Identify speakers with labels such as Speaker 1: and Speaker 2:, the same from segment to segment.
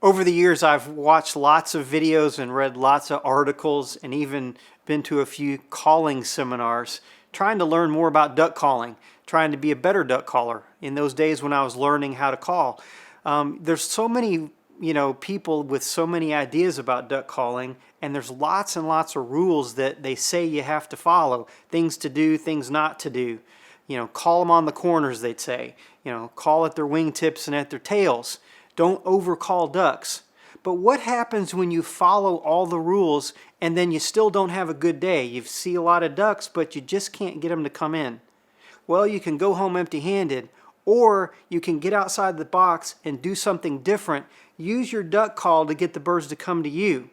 Speaker 1: Over the years, I've watched lots of videos and read lots of articles and even been to a few calling seminars trying to learn more about duck calling, trying to be a better duck caller in those days when I was learning how to call. There's so many people with so many ideas about duck calling, and there's lots and lots of rules that they say you have to follow, things to do, things not to do. Call them on the corners, they'd say. Call at their wingtips and at their tails. Don't overcall ducks. But what happens when you follow all the rules and then you still don't have a good day? You see a lot of ducks, but you just can't get them to come in. Well, you can go home empty-handed, or you can get outside the box and do something different. Use your duck call to get the birds to come to you.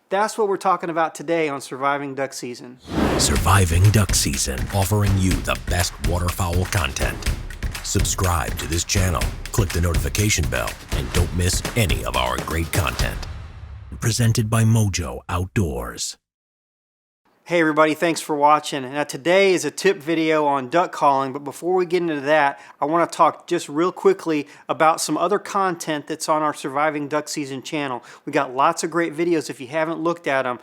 Speaker 1: That's what we're talking about today on Surviving Duck Season.
Speaker 2: Surviving Duck Season, offering you the best waterfowl content. Subscribe to this channel, click the notification bell, and don't miss any of our great content. Presented by Mojo Outdoors.
Speaker 1: Hey everybody, thanks for watching. Now today is a tip video on duck calling, but before we get into that, I want to talk just real quickly about some other content that's on our Surviving Duck Season channel. We got lots of great videos if you haven't looked at them.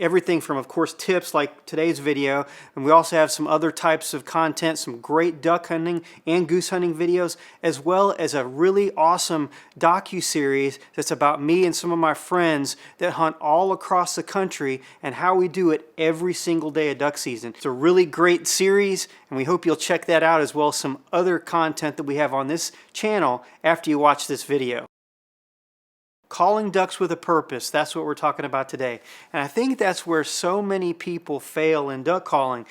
Speaker 1: Everything from, of course, tips like today's video, and we also have some other types of content, some great duck hunting and goose hunting videos, as well as a really awesome docu-series that's about me and some of my friends that hunt all across the country and how we do it every single day of duck season. It's a really great series, and we hope you'll check that out, as well as some other content that we have on this channel after you watch this video. Calling ducks with a purpose, that's what we're talking about today. And I think that's where so many people fail in duck calling.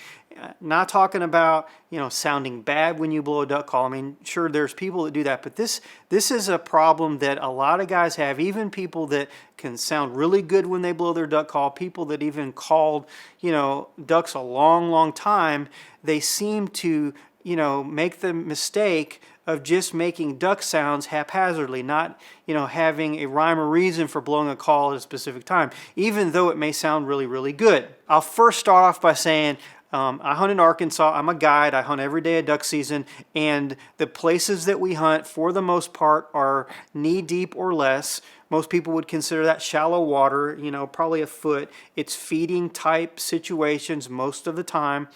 Speaker 1: Not talking about, sounding bad when you blow a duck call. I mean, sure, there's people that do that, but this is a problem that a lot of guys have, even people that can sound really good when they blow their duck call, people that even called, ducks a long, long time, they seem to, make the mistake of just making duck sounds haphazardly, not having a rhyme or reason for blowing a call at a specific time, even though it may sound really, really good. I'll first start off by saying I hunt in Arkansas. I'm a guide. I hunt every day of duck season, and the places that we hunt, for the most part, are knee deep or less. Most people would consider that shallow water, probably a foot. It's feeding type situations most of the time.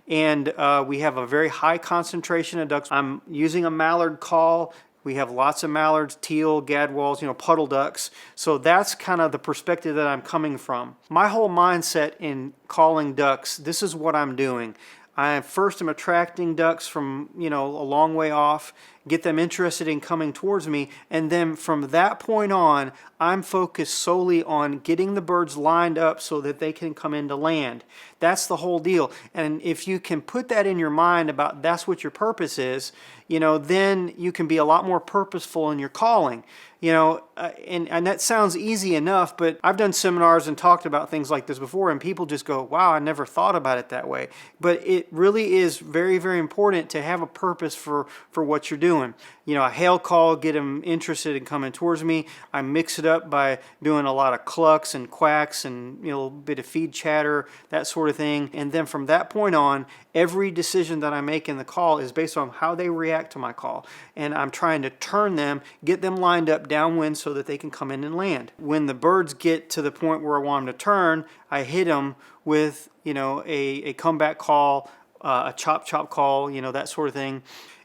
Speaker 1: And we have a very high concentration of ducks. I'm using a mallard call. We have lots of mallards, teal, gadwalls, puddle ducks. So that's kind of the perspective that I'm coming from. My whole mindset in calling ducks, this is what I'm doing. I first am attracting ducks from, a long way off, get them interested in coming towards me, and then from that point on, I'm focused solely on getting the birds lined up so that they can come into land. That's the whole deal. And if you can put that in your mind about that's what your purpose is, then you can be a lot more purposeful in your calling. And that sounds easy enough, but I've done seminars and talked about things like this before, and people just go, wow, I never thought about it that way. But it really is very, very important to have a purpose for what you're doing. A hail call, get them interested in coming towards me. I mix it up by doing a lot of clucks and quacks and a bit of feed chatter, that sort of thing. And then from that point on, every decision that I make in the call is based on how they react to my call. And I'm trying to turn them, get them lined up downwind so that they can come in and land. When the birds get to the point where I want them to turn, I hit them with, a comeback call, a chop call, that sort of thing.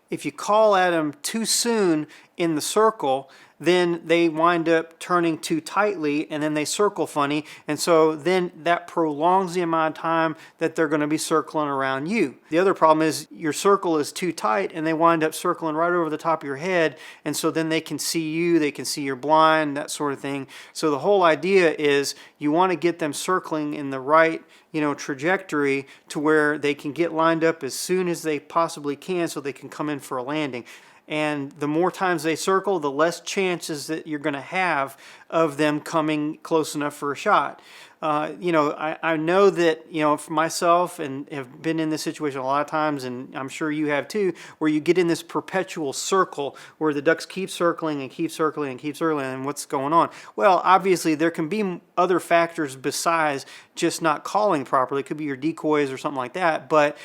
Speaker 1: If you call at them too soon in the circle, then they wind up turning too tightly, and then they circle funny, and so then that prolongs the amount of time that they're going to be circling around you. The other problem is your circle is too tight, and they wind up circling right over the top of your head, and so then they can see you, they can see your blind, that sort of thing. So the whole idea is you want to get them circling in the right trajectory to where they can get lined up as soon as they possibly can so they can come in for a landing. And the more times they circle, the less chances that you're going to have of them coming close enough for a shot. I know that, for myself, and have been in this situation a lot of times, and I'm sure you have too, where you get in this perpetual circle where the ducks keep circling and keep circling and keep circling, and what's going on? Well, obviously there can be other factors besides just not calling properly. It could be your decoys or something like that, but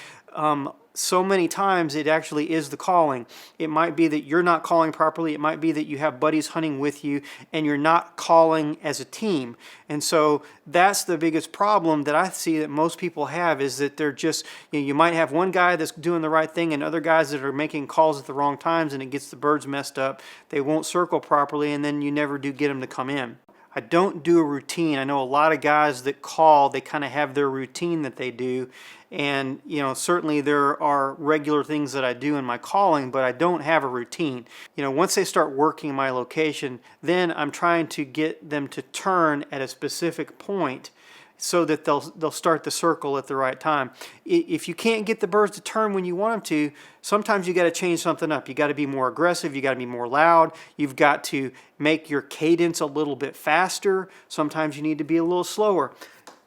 Speaker 1: so many times it actually is the calling. It might be that you're not calling properly. It might be that you have buddies hunting with you and you're not calling as a team. And so that's the biggest problem that I see that most people have, is that they're just, you might have one guy that's doing the right thing and other guys that are making calls at the wrong times, and it gets the birds messed up. They won't circle properly, and then you never do get them to come in. I don't do a routine. I know a lot of guys that call, they kind of have their routine that they do. And, certainly there are regular things that I do in my calling, but I don't have a routine. Once they start working my location, then I'm trying to get them to turn at a specific point so that they'll start the circle at the right time. If you can't get the birds to turn when you want them to, sometimes you got to change something up. You got to be more aggressive. You got to be more loud. You've got to make your cadence a little bit faster. Sometimes you need to be a little slower.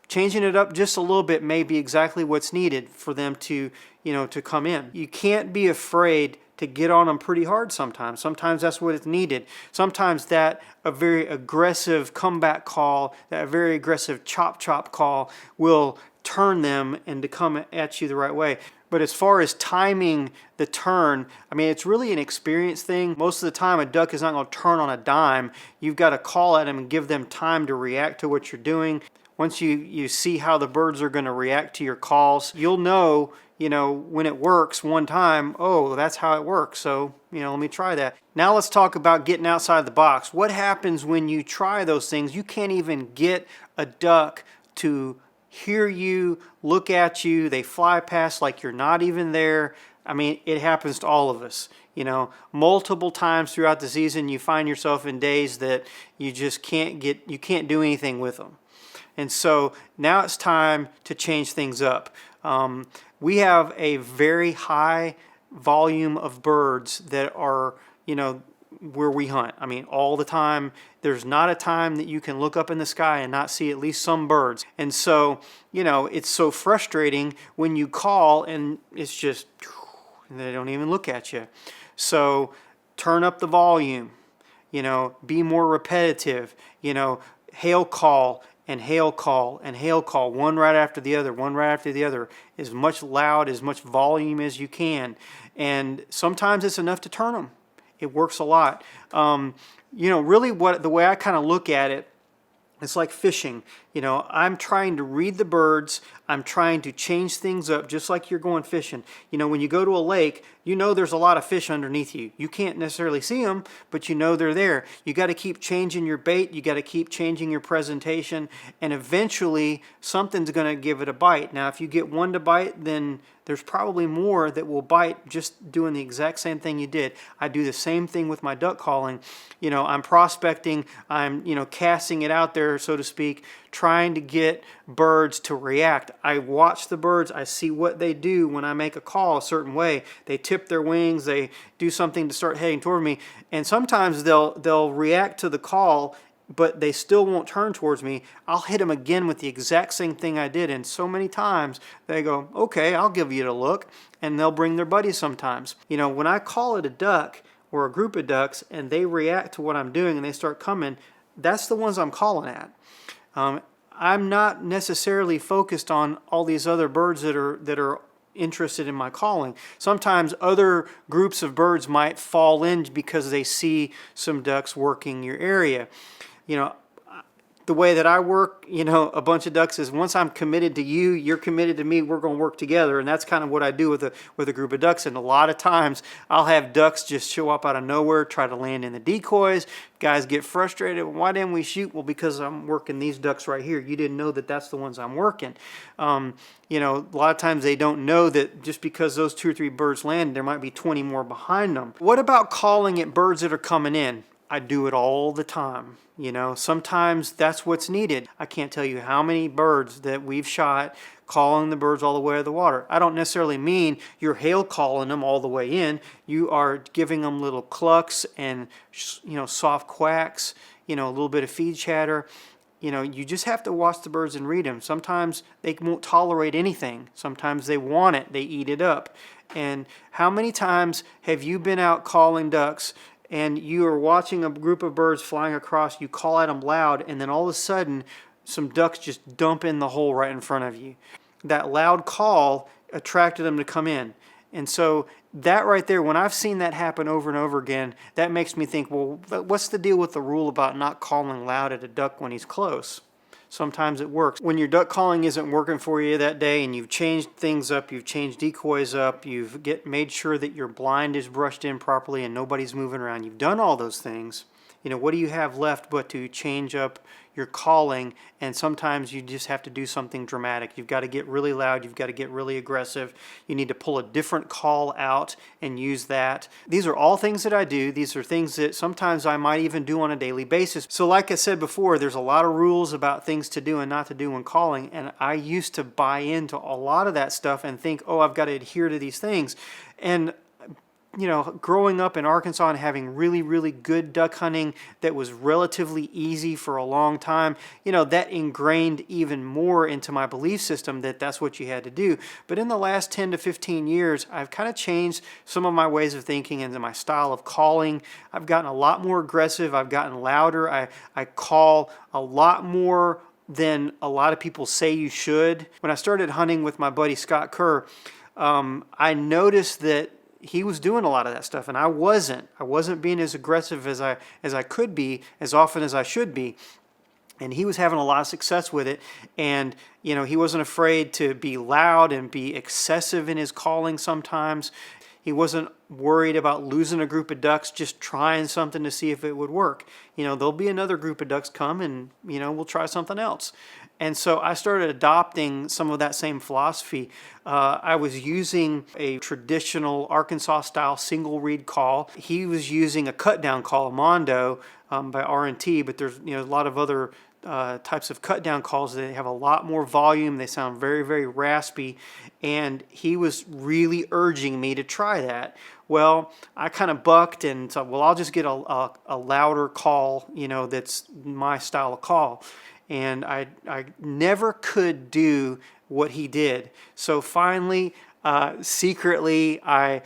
Speaker 1: Changing it up just a little bit may be exactly what's needed for them to, to come in. You can't be afraid to get on them pretty hard sometimes. Sometimes that's what is needed. Sometimes a very aggressive comeback call, that very aggressive chop call will turn them and to come at you the right way. But as far as timing the turn, it's really an experience thing. Most of the time a duck is not going to turn on a dime. You've got to call at them and give them time to react to what you're doing. Once you see how the birds are going to react to your calls, you'll know, when it works one time, oh, that's how it works. So, let me try that. Now let's talk about getting outside the box. What happens when you try those things? You can't even get a duck to hear you, look at you. They fly past like you're not even there. It happens to all of us. Multiple times throughout the season, you find yourself in days that you just can't do anything with them. And so now it's time to change things up. We have a very high volume of birds that are, where we hunt. All the time. There's not a time that you can look up in the sky and not see at least some birds. And so, it's so frustrating when you call and it's just, they don't even look at you. So turn up the volume, be more repetitive, hail call and hail call and hail call, one right after the other, as much loud, as much volume as you can. And sometimes it's enough to turn them. It works a lot. Really the way I kind of look at it, it's like fishing. I'm trying to read the birds. I'm trying to change things up just like you're going fishing. When you go to a lake, there's a lot of fish underneath you. You can't necessarily see them, but they're there. You got to keep changing your bait. You got to keep changing your presentation, and eventually something's going to give it a bite. Now, if you get one to bite, then there's probably more that will bite just doing the exact same thing you did. I do the same thing with my duck calling. I'm prospecting. I'm, casting it out there, so to speak, trying to get birds to react. I watch the birds. I see what they do when I make a call a certain way. They tip their wings. They do something to start heading toward me. And sometimes they'll react to the call, but they still won't turn towards me. I'll hit them again with the exact same thing I did. And so many times they go, okay, I'll give you a look. And they'll bring their buddies sometimes. When I call at a duck or a group of ducks and they react to what I'm doing and they start coming, that's the ones I'm calling at. I'm not necessarily focused on all these other birds that are interested in my calling. Sometimes other groups of birds might fall in because they see some ducks working your area. The way that I work, a bunch of ducks is once I'm committed to you, you're committed to me, we're going to work together. And that's kind of what I do with a group of ducks. And a lot of times I'll have ducks just show up out of nowhere, try to land in the decoys. Guys get frustrated. Why didn't we shoot? Well, because I'm working these ducks right here. You didn't know that that's the ones I'm working. A lot of times they don't know that just because those 2 or 3 birds land, there might be 20 more behind them. What about calling at birds that are coming in? I do it all the time. Sometimes that's what's needed. I can't tell you how many birds that we've shot calling the birds all the way to the water. I don't necessarily mean you're hail calling them all the way in. You are giving them little clucks and, soft quacks, a little bit of feed chatter. You just have to watch the birds and read them. Sometimes they won't tolerate anything. Sometimes they want it. They eat it up. And how many times have you been out calling ducks and you are watching a group of birds flying across, you call at them loud, and then all of a sudden some ducks just dump in the hole right in front of you? That loud call attracted them to come in. And so that right there, when I've seen that happen over and over again, that makes me think, well, what's the deal with the rule about not calling loud at a duck when he's close? Sometimes it works. When your duck calling isn't working for you that day and you've changed things up, you've changed decoys up, you've made sure that your blind is brushed in properly and nobody's moving around, you've done all those things, what do you have left but to change up your calling? And sometimes you just have to do something dramatic. You've got to get really loud. You've got to get really aggressive. You need to pull a different call out and use that. These are all things that I do. These are things that sometimes I might even do on a daily basis. So like I said before, there's a lot of rules about things to do and not to do when calling. And I used to buy into a lot of that stuff and think, oh, I've got to adhere to these things. And growing up in Arkansas and having really, really good duck hunting that was relatively easy for a long time, that ingrained even more into my belief system that that's what you had to do. But in the last 10 to 15 years, I've kind of changed some of my ways of thinking and my style of calling. I've gotten a lot more aggressive. I've gotten louder. I call a lot more than a lot of people say you should. When I started hunting with my buddy Scott Kerr, I noticed that he was doing a lot of that stuff, and I wasn't being as aggressive as I could be, as often as I should be. And he was having a lot of success with it. And, he wasn't afraid to be loud and be excessive in his calling sometimes. He wasn't worried about losing a group of ducks, just trying something to see if it would work. There'll be another group of ducks come and, we'll try something else. And so I started adopting some of that same philosophy. I was using a traditional Arkansas-style single reed call. He was using a cut-down call, a Mondo by R&T, but there's a lot of other types of cut-down calls. They have a lot more volume. They sound very, very raspy. And he was really urging me to try that. Well, I kind of bucked and thought, well, I'll just get a louder call, that's my style of call. And I never could do what he did. So finally, secretly, I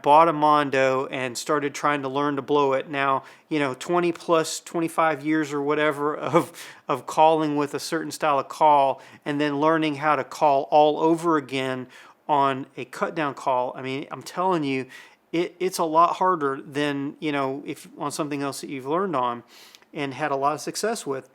Speaker 1: bought a Mondo and started trying to learn to blow it. Now, 20 plus 25 years or whatever of calling with a certain style of call, and then learning how to call all over again on a cut down call. I mean, I'm telling you, it's a lot harder than, if on something else that you've learned on and had a lot of success with.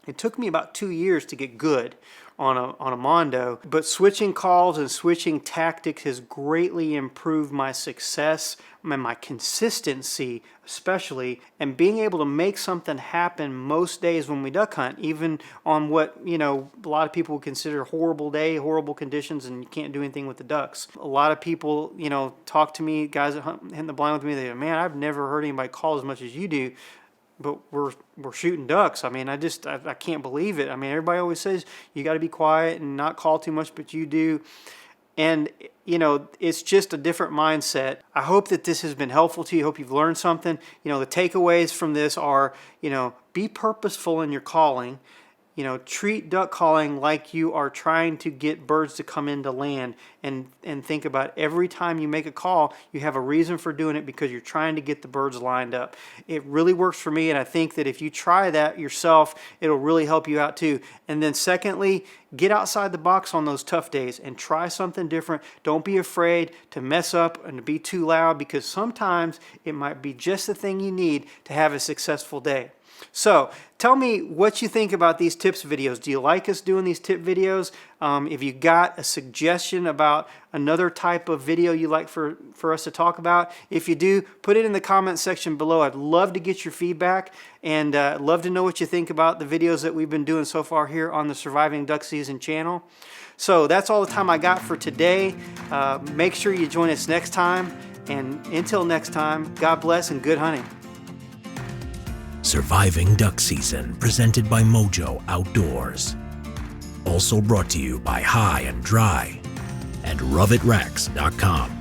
Speaker 1: It took me about 2 years to get good on a Mondo, but switching calls and switching tactics has greatly improved my success and my consistency, especially, and being able to make something happen most days when we duck hunt, even on what, a lot of people would consider horrible day, horrible conditions, and you can't do anything with the ducks. A lot of people, talk to me, guys that hunt in the blind with me, they go, man, I've never heard anybody call as much as you do. But we're shooting ducks. I mean, I can't believe it. I mean, everybody always says you got to be quiet and not call too much, but you do. And, it's just a different mindset. I hope that this has been helpful to you. I hope you've learned something. The takeaways from this are, be purposeful in your calling. Treat duck calling like you are trying to get birds to come into land, and think about every time you make a call, you have a reason for doing it because you're trying to get the birds lined up. It really works for me, and I think that if you try that yourself, it'll really help you out too. And then secondly, get outside the box on those tough days and try something different. Don't be afraid to mess up and to be too loud, because sometimes it might be just the thing you need to have a successful day. So tell me what you think about these tips videos. Do you like us doing these tip videos? If you got a suggestion about another type of video you'd like for us to talk about, if you do, put it in the comment section below. I'd love to get your feedback, and love to know what you think about the videos that we've been doing so far here on the Surviving Duck Season channel. So that's all the time I got for today. Make sure you join us next time, and until next time, God bless and good hunting.
Speaker 2: Surviving Duck Season, presented by Mojo Outdoors. Also brought to you by High and Dry and RoveItRacks.com.